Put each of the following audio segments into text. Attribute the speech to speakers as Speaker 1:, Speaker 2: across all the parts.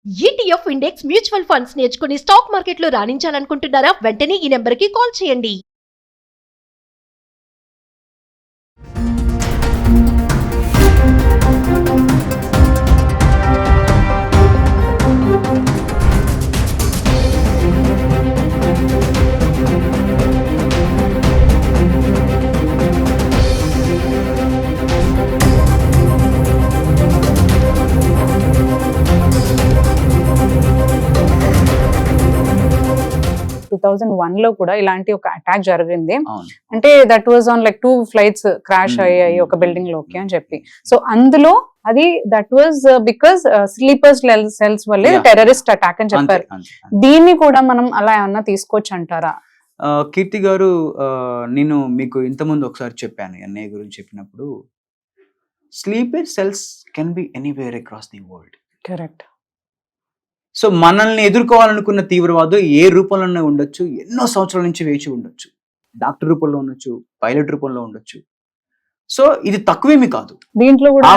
Speaker 1: ETF index mutual funds నేర్చుకుని stock మార్కెట్లో రాణించాలనుకుంటున్నారా? వెంటనే ఈ నెంబర్కి కాల్ చేయండి.
Speaker 2: లో కూడా ఇలాంటి ఒక అటాక్ జరిగింది.
Speaker 3: అవును.
Speaker 2: అంటే that was on like 2 flights crash అయ్యాయి ఒక బిల్డింగ్ లోకి అని చెప్పి. సో అందులో అది that was because sleepers cells వల్లే
Speaker 3: Yeah.
Speaker 2: టెర్రరిస్ట్ అటాక్ అని చెప్పారు.
Speaker 3: అంతే.
Speaker 2: దీన్ని కూడా మనం అలా ఏమన్నా తీసుకోవచ్చు అంటారా?
Speaker 3: కీర్తి గారు, నేను మీకు ఇంతకుముందు ఒకసారి చెప్పాను ఎన్ఐ గురించి చెప్పినప్పుడు, sleeper cells can be anywhere across the world.
Speaker 2: Correct.
Speaker 3: So మనల్ని ఎదుర్కోవాలనుకున్న తీవ్రవాదం ఏ రూపంలోనే ఉండొచ్చు, ఎన్నో సంవత్సరాల నుంచి వేచి ఉండొచ్చు. డాక్టర్ రూపంలో ఉండొచ్చు, పైలట్ రూపంలో ఉండొచ్చు. సో ఇది తక్కువేమీ కాదు.
Speaker 2: దీంట్లో కూడా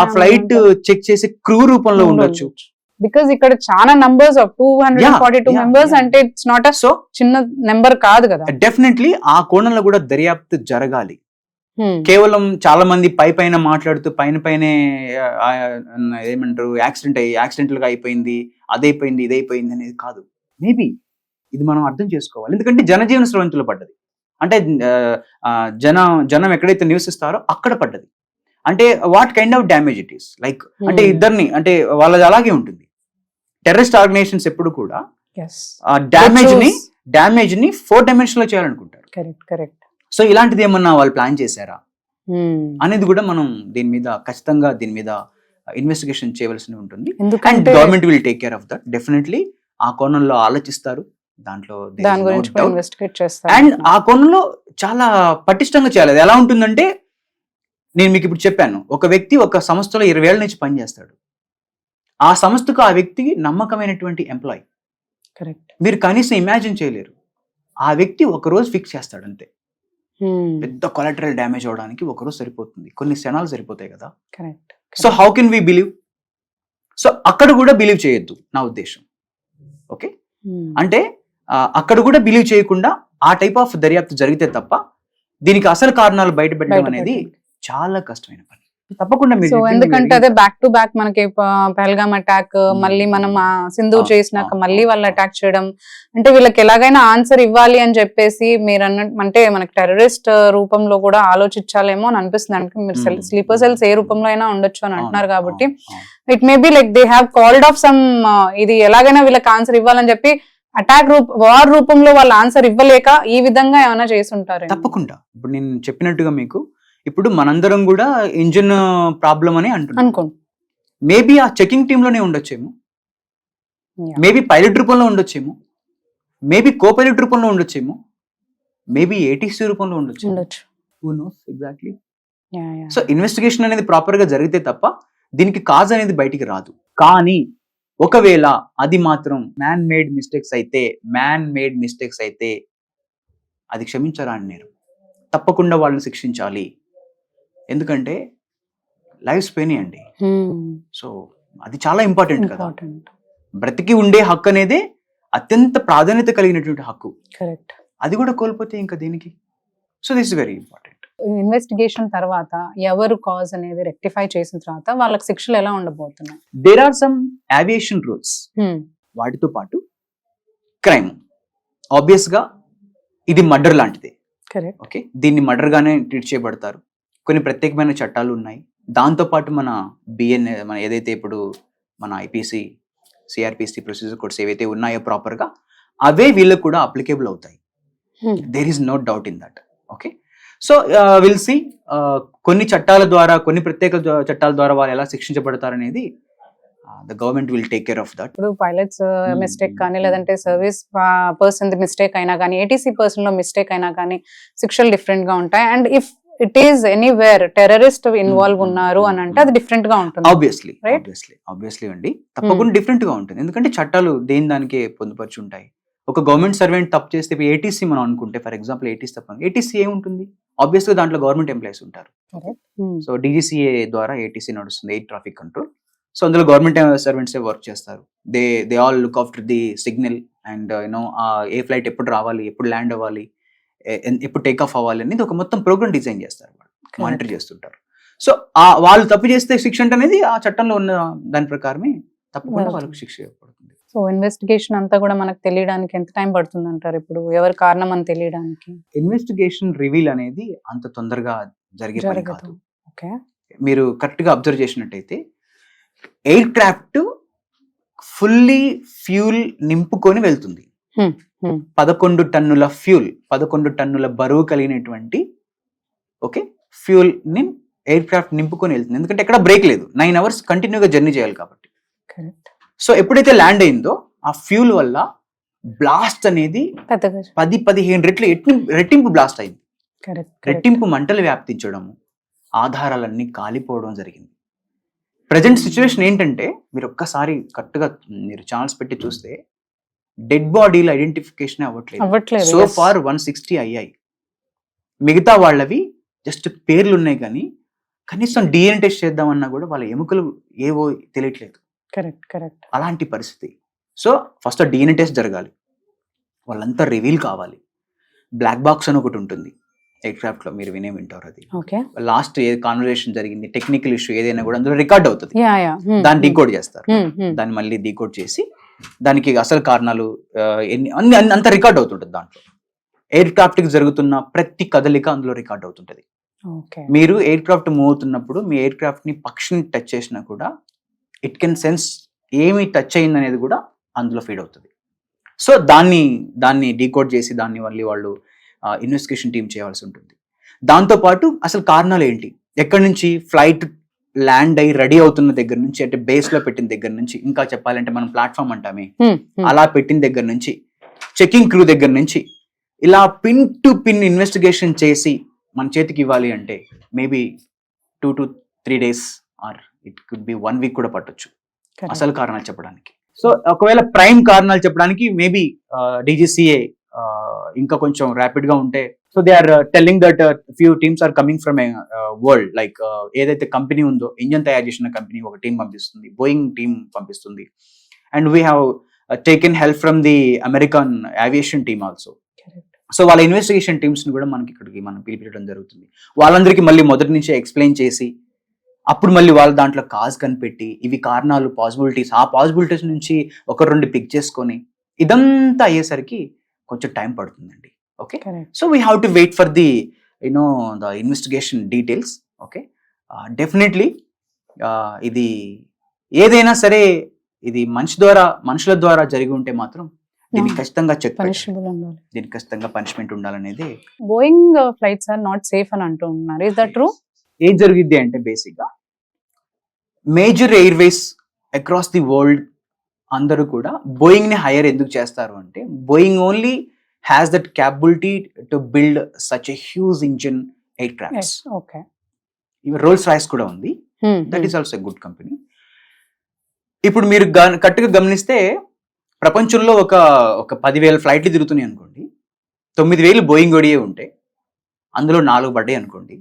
Speaker 3: ఆ ఫ్లైట్ చెక్ చేసే క్రూ రూపంలో ఉండొచ్చు.
Speaker 2: బికాస్ ఇక్కడ చాలా నంబర్స్ ఆఫ్ 242 మెంబర్స్ అంటే ఇట్స్ నాట్ అ
Speaker 3: సో
Speaker 2: చిన్న నెంబర్ కాదు కదా.
Speaker 3: డెఫినెట్లీ ఆ కోణంలో కూడా దర్యాప్తు జరగాలి. కేవలం చాలా మంది పైన మాట్లాడుతూ పైనే ఏమంటారు, యాక్సిడెంటల్ గా అయిపోయింది, అదైపోయింది, ఇదైపోయింది అనేది కాదు. మేబీ ఇది మనం అర్థం చేసుకోవాలి. ఎందుకంటే జనజీవన స్రవంతిలో పడ్డది. అంటే జనం ఎక్కడైతే నివసిస్తారో అక్కడ పడ్డది. అంటే what kind of damage it is like, అంటే ఇద్దరిని, అంటే వాళ్ళది అలాగే ఉంటుంది. టెర్రరిస్ట్ ఆర్గనైజేషన్స్ ఎప్పుడు కూడా డ్యామేజ్ ని 4 డైమెన్షన్ లో చేయాలనుకుంటారు.
Speaker 2: కరెక్ట్.
Speaker 3: సో ఇలాంటిది ఏమన్నా వాళ్ళు ప్లాన్ చేశారా అనేది కూడా మనం ఖచ్చితంగా దీని మీద ఇన్వెస్టిగేషన్ చేయవలసి ఉంటుంది. And government will take care of that. Definitely ఆ కోణంలో ఆలోచిస్తారు. దాంట్లో అండ్ ఆ కోణంలో చాలా పటిష్టంగా చేయాలి. అది ఎలా ఉంటుందంటే, నేను మీకు ఇప్పుడు చెప్పాను, ఒక వ్యక్తి ఒక సంస్థలో 20 ఏళ్ల నుంచి పనిచేస్తాడు. ఆ సంస్థకు ఆ వ్యక్తికి నమ్మకమైనటువంటి ఎంప్లాయీ.
Speaker 2: కరెక్ట్.
Speaker 3: మీరు కనీసం ఇమాజిన్ చేయలేరు. ఆ వ్యక్తి ఒకరోజు ఫిక్స్ చేస్తాడు అంతే. పెద్ద కొలాటరల్ డ్యామేజ్ అవడానికి ఒకరోజు సరిపోతుంది, కొన్ని క్షణాలు సరిపోతాయి కదా.
Speaker 2: Correct.
Speaker 3: So how can we believe? So అక్కడ కూడా బిలీవ్ చేయొద్దు నా ఉద్దేశం. ఓకే, అంటే అక్కడ కూడా బిలీవ్ చేయకుండా ఆ టైప్ ఆఫ్ దర్యాప్తు జరిగితే తప్ప దీనికి అసలు కారణాలు బయటపెట్టడం అనేది చాలా కష్టమైన పని. తప్పకుండా
Speaker 2: సో ఎందుకంటే అదే బ్యాక్ టు బ్యాక్ మనకి పహల్గామ్ అటాక్, మళ్ళీ మనం సింధు చేసినాక మళ్ళీ వాళ్ళు అటాక్ చేయడం, అంటే వీళ్ళకి ఎలాగైనా ఆన్సర్ ఇవ్వాలి అని చెప్పేసి మీరు అంటే మనకి టెర్రరిస్ట్ రూపంలో కూడా ఆలోచించాలేమో అని అనిపిస్తుంది. అంటే మీరు స్లీపర్ సెల్స్ ఏ రూపంలో అయినా ఉండొచ్చు అని అంటున్నారు కాబట్టి it may be like they have called of some, ఇది ఎలాగైనా వీళ్ళకి ఆన్సర్ ఇవ్వాలని చెప్పి అటాక్ వార్ రూపంలో వాళ్ళు ఆన్సర్ ఇవ్వలేక ఈ విధంగా ఏమైనా చేసుంటారు.
Speaker 3: తప్పకుండా. ఇప్పుడు నేను చెప్పినట్టుగా మీకు, ఇప్పుడు మనందరం కూడా ఇంజిన్ ప్రాబ్లం అని అంటున్నాం. మేబీ ఆ చెకింగ్ టీమ్ లోనే ఉండొచ్చేమో, మేబీ పైలట్ రూపంలో ఉండొచ్చేమో, మేబీ కో పైలట్ రూపంలో ఉండొచ్చేమో, మేబీ ఏటీసీ రూపంలో ఉండొచ్చు. Who knows exactly. So investigation అనేది ప్రాపర్ గా జరిగితే తప్ప దీనికి కాజ్ అనేది బయటికి రాదు. కానీ ఒకవేళ అది మాత్రం మ్యాన్ మేడ్ మిస్టేక్స్ అయితే అది క్షమించరా అని నేను తప్పకుండా వాళ్ళని శిక్షించాలి. ఎందుకంటే లైఫ్ స్పెయిన్ అండి. సో అది చాలా ఇంపార్టెంట్ కదా. బ్రతికి ఉండే హక్కు అనేది అత్యంత ప్రాధాన్యత కలిగినటువంటి హక్కు.
Speaker 2: కరెక్ట్.
Speaker 3: అది కూడా కోల్పోతే ఇంకా దీనికి. So this is very important.
Speaker 2: Investigation తర్వాత ఎవరు కాజ్ అనేది రెక్టిఫై చేసిన తర్వాత వాళ్ళకి శిక్షలు ఎలా ఉండబోతున్నాయి?
Speaker 3: There are some aviation rules. వాటితో పాటు క్రైమ్, ఆబ్వియస్ గా ఇది మర్డర్ లాంటిది. ఓకే, దీన్ని మర్డర్ గానే ట్రీట్ చేయబడతారు. కొన్ని ప్రత్యేకమైన చట్టాలు ఉన్నాయి. దాంతో పాటు మన బిఎన్ఏ, మన ఏదైతే ఇప్పుడు మన ఐపీసీ, సిఆర్పిసి ప్రొసీజర్ కోడ్స్ ఏవైతే ఉన్నాయో ప్రాపర్ గా, అవే వీళ్ళకి కూడా అప్లికేబుల్ అవుతాయి. There is no doubt in that. Okay, so will see కొన్ని చట్టాల ద్వారా, కొన్ని ప్రత్యేక చట్టాల ద్వారా వాళ్ళు ఎలా శిక్షించబడతారనేది the government will take care of that.
Speaker 2: ఇప్పుడు పైలట్స్ మిస్టేక్ కానీ, లేదంటే సర్వీస్ పర్సన్ మిస్టేక్ అయినా కానీ, ఏటీసీ పర్సన్ లో మిస్టేక్ అయినా కానీ శిక్షలు డిఫరెంట్ గా ఉంటాయి. And if it is anywhere terrorist involve ఉన్నారు అని అంటే అది డిఫరెంట్ గా ఉంటుంది.
Speaker 3: ఆబ్వియస్లీ అండి, తప్పకుండా డిఫరెంట్ గా ఉంటుంది. ఎందుకంటే చట్టాలు దేని దానికే పొందుపరిచి ఉంటాయి. ఒక గవర్నమెంట్ సర్వెంట్ తప్పు చేస్తే, ఏటీసీ మనం అనుకుంటే ఫర్ ఎగ్జాంపుల్ ఏటీసీ తప్ప, ఏటీసీ ఏముంటుంది? ఆబ్వియస్ గా దాంట్లో గవర్నమెంట్ ఎంప్లాయీస్ ఉంటారు. సో డీజీసీఏ ద్వారా ఏటీసీ నడుస్తుంది, ఎయిర్ ట్రాఫిక్ కంట్రోల్. సో అందులో గవర్నమెంట్ సర్వెంట్సే వర్క్ చేస్తారు. They all look after the signal and A flight ఎప్పుడు రావాలి, ఎప్పుడు ల్యాండ్ అవ్వాలి, ఎప్పుడు టేక్ ఆఫ్ అవ్వాలి అనేది ఒక మొత్తం ప్రోగ్రామ్ డిజైన్ చేస్తారు, వాళ్ళు మానిటర్ చేస్తుంటారు. సో వాళ్ళు తప్పు చేస్తే శిక్ష అనేది ఆ చట్టంలో ఉన్న దాని ప్రకారమే తప్పకుండా వాళ్ళకి శిక్ష పడుతుంది.
Speaker 2: సో ఇన్వెస్టిగేషన్ అంతా కూడా మనకు తెలియడానికి ఎంత టైం పడుతుంది అంటారు? ఇప్పుడు ఎవరి కారణం అని తెలియడానికి
Speaker 3: ఇన్వెస్టిగేషన్ రివీల్ అనేది అంత తొందరగా జరిగే పని కాదు.
Speaker 2: ఓకే,
Speaker 3: మీరు కరెక్ట్ గా అబ్జర్వ్ చేసినట్టయితే ఎయిర్ క్రాఫ్ట్ ఫుల్లీ ఫ్యూల్ నింపుకొని వెళ్తుంది. 11 టన్నుల ఫ్యూల్, 11 టన్నుల బరువు కలిగినటువంటి ఫ్యూల్ ని ఎయిర్ క్రాఫ్ట్ నింపుకొని వెళ్తుంది. ఎందుకంటే ఎక్కడ బ్రేక్ లేదు, 9 hours కంటిన్యూగా జర్నీ చేయాలి కాబట్టి. సో ఎప్పుడైతే ల్యాండ్ అయిందో ఆ ఫ్యూల్ వల్ల బ్లాస్ట్ అనేది 10-15 రెట్లు రెట్టింపు బ్లాస్ట్ అయింది. రెట్టింపు మంటలు వ్యాప్తించడము, ఆధారాలన్నీ కాలిపోవడం జరిగింది. ప్రజెంట్ సిచ్యువేషన్ ఏంటంటే మీరు ఒక్కసారి కరెక్ట్గా మీరు ఛానల్స్ పెట్టి చూస్తే డెడ్ బాడీలు ఐడెంటిఫికేషన్ అవ్వట్లేదు. సో ఫార్ 160 అయ్యాయి. మిగతా వాళ్ళవి జస్ట్ పేర్లు ఉన్నాయి, కానీ కనీసం డిఎన్ఏ టెస్ట్ చేద్దామన్నా కూడా వాళ్ళ ఎముకలు ఏవో తెలియట్లేదు.
Speaker 2: కరెక్ట్.
Speaker 3: అలాంటి పరిస్థితి. సో ఫస్ట్ డిఎన్ఏ టెస్ట్ జరగాలి, వాళ్ళంతా రివీల్ కావాలి. బ్లాక్ బాక్స్ అని ఒకటి ఉంటుంది ఎయిర్ క్రాఫ్ట్ లో, మీరు వింటారు. అది లాస్ట్ ఏ కాన్వర్సేషన్ జరిగింది, టెక్నికల్ ఇష్యూ ఏదైనా కూడా అందులో రికార్డ్ అవుతుంది. దాన్ని డీకోడ్ చేస్తారు, దాన్ని మళ్ళీ డీకోడ్ చేసి దానికి అసలు కారణాలు అంత రికార్డ్ అవుతుంటది. దాంట్లో ఎయిర్ క్రాఫ్ట్ కి జరుగుతున్న ప్రతి కదలిక అందులో రికార్డ్ అవుతుంటది. మీరు ఎయిర్ క్రాఫ్ట్ మూవ్ అవుతున్నప్పుడు మీ ఎయిర్ క్రాఫ్ట్ ని పక్షిని టచ్ చేసినా కూడా ఇట్ కెన్ సెన్స్ ఏమి టచ్ అయింది అనేది కూడా అందులో ఫీడ్ అవుతుంది. సో దాన్ని డీకోడ్ చేసి దాన్ని మళ్ళీ వాళ్ళు ఇన్వెస్టిగేషన్ టీం చేయాల్సి ఉంటుంది. దాంతోపాటు అసలు కారణాలు ఏంటి, ఎక్కడి నుంచి ఫ్లైట్ ల్యాండ్ అయ్యి రెడీ అవుతున్న దగ్గర నుంచి, అంటే బేస్ లో పెట్టిన దగ్గర నుంచి, ఇంకా చెప్పాలంటే మనం ప్లాట్ఫామ్ అంటామే అలా పెట్టిన దగ్గర నుంచి, చెకింగ్ క్రూ దగ్గర నుంచి, ఇలా పిన్ టు పిన్ ఇన్వెస్టిగేషన్ చేసి మన చేతికి ఇవ్వాలి అంటే maybe 2 to 3 days or it could be 1 week కూడా పట్టొచ్చు అసలు కారణాలు చెప్పడానికి. సో ఒకవేళ ప్రైమ్ కారణాలు చెప్పడానికి మేబీ డీజీసీఏ ఇంకా కొంచెం ర్యాపిడ్ గా ఉంటే, so they are telling that few teams are coming from world, like ఏదైతే కంపెనీ ఉందో ఇంజన్ తయారు చేసిన కంపెనీ ఒక టీం పంపిస్తుంది, బోయింగ్ టీం పంపిస్తుంది, and we have taken help from the American aviation team also. సో వాళ్ళ ఇన్వెస్టిగేషన్ టీమ్స్ ని కూడా ఇక్కడికి మనం పిలిపించడం జరుగుతుంది. వాళ్ళందరికీ మళ్ళీ మొదటి నుంచే ఎక్స్ప్లెయిన్ చేసి అప్పుడు మళ్ళీ వాళ్ళు దాంట్లో కాజ్ కనిపెట్టి ఇవి కారణాలు, పాసిబిలిటీస్, ఆ పాసిబిలిటీస్ నుంచి 1-2 పిక్ చేసుకొని ఇదంతా అయ్యేసరికి కొంచెం టైం పడుతుందండి. Okay, so we have to wait for the the investigation details. Okay, definitely ఇది ఏదైనా సరే ఇది మనుషుల ద్వారా జరిగి ఉంటే మాత్రం దీనికి ఖచ్చితంగా దీనికి ఖచ్చితంగా పనిష్మెంట్ ఉండాలనేది.
Speaker 2: Boeing flights are not safe అని అంటున్నారు, ఇస్ దట్ ట్రూ?
Speaker 3: ఏం జరుగుద్ది అంటే బేసిక్ గా major Airways across the world అందరూ కూడా బోయింగ్ ని హైర్ ఎందుకు చేస్తారు అంటే, Boeing only has that capability to build such a huge engine air crafts. Rolls Royce కూడా ఉంది, that is also a good company. ఇప్పుడు మీరు కరెక్ట్గా గమనిస్తే ప్రపంచంలో ఒక 10,000 ఫ్లైట్లు తిరుగుతున్నాయి అనుకోండి, 9,000 బోయింగ్ ఓడియే ఉంటే అందులో 4 పడ్డాయి అనుకోండి,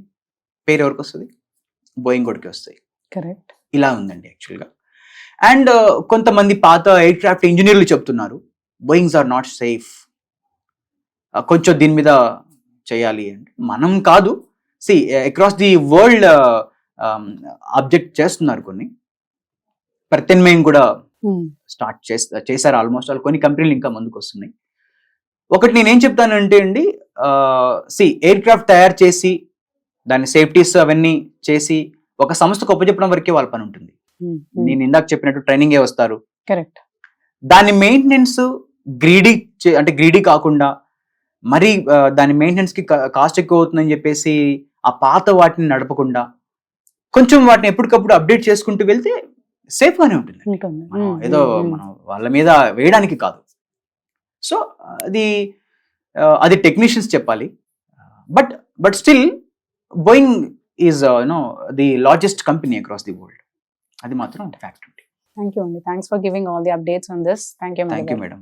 Speaker 3: పేరు ఎవరికి వస్తుంది? బోయింగ్ ఓడికి వస్తాయి.
Speaker 2: కరెక్ట్,
Speaker 3: ఇలా ఉందండి యాక్చువల్గా. అండ్ కొంతమంది పాత ఎయిర్ క్రాఫ్ట్ ఇంజనీర్లు చెప్తున్నారు బోయింగ్స్ ఆర్ నాట్ సేఫ్, కొంచెం దీని మీద చేయాలి అంటే. మనం కాదు, see across the world object చేస్తున్నారు, కొన్ని ప్రత్యామ్నాయం కూడా స్టార్ట్ చేశారు ఆల్మోస్ట్ ఆల్. కొన్ని కంపెనీలు ఇంకా ముందుకు వస్తున్నాయి. ఒకటి నేనేం చెప్తానంటే అండి, ఎయిర్ క్రాఫ్ట్ తయారు చేసి దాని సేఫ్టీస్ అవన్నీ చేసి ఒక సంస్థకు ఒప్పచెప్పడం వరకే వాళ్ళ పని ఉంటుంది. నేను ఇందాక చెప్పినట్టు ట్రైనింగే వస్తారు.
Speaker 2: కరెక్ట్.
Speaker 3: దాని మెయింటెనెన్స్ గ్రీడీ కాకుండా మరి దాని మెయింటెనెన్స్ కి కాస్ట్ ఎక్కువ అవుతుందని చెప్పేసి ఆ పాత వాటిని నడపకుండా కొంచెం వాటిని ఎప్పటికప్పుడు అప్డేట్ చేసుకుంటూ వెళ్తే సేఫ్ గానే ఉంటుంది. ఏదో మనం వాళ్ళ మీద వేయడానికి కాదు. సో అది టెక్నీషియన్స్ చెప్పాలి. But still Boeing is the largest company across the world. అది మాత్రం fact.
Speaker 2: Thank you, Andy. Thanks for giving all the updates on this. Thank you,
Speaker 3: madam.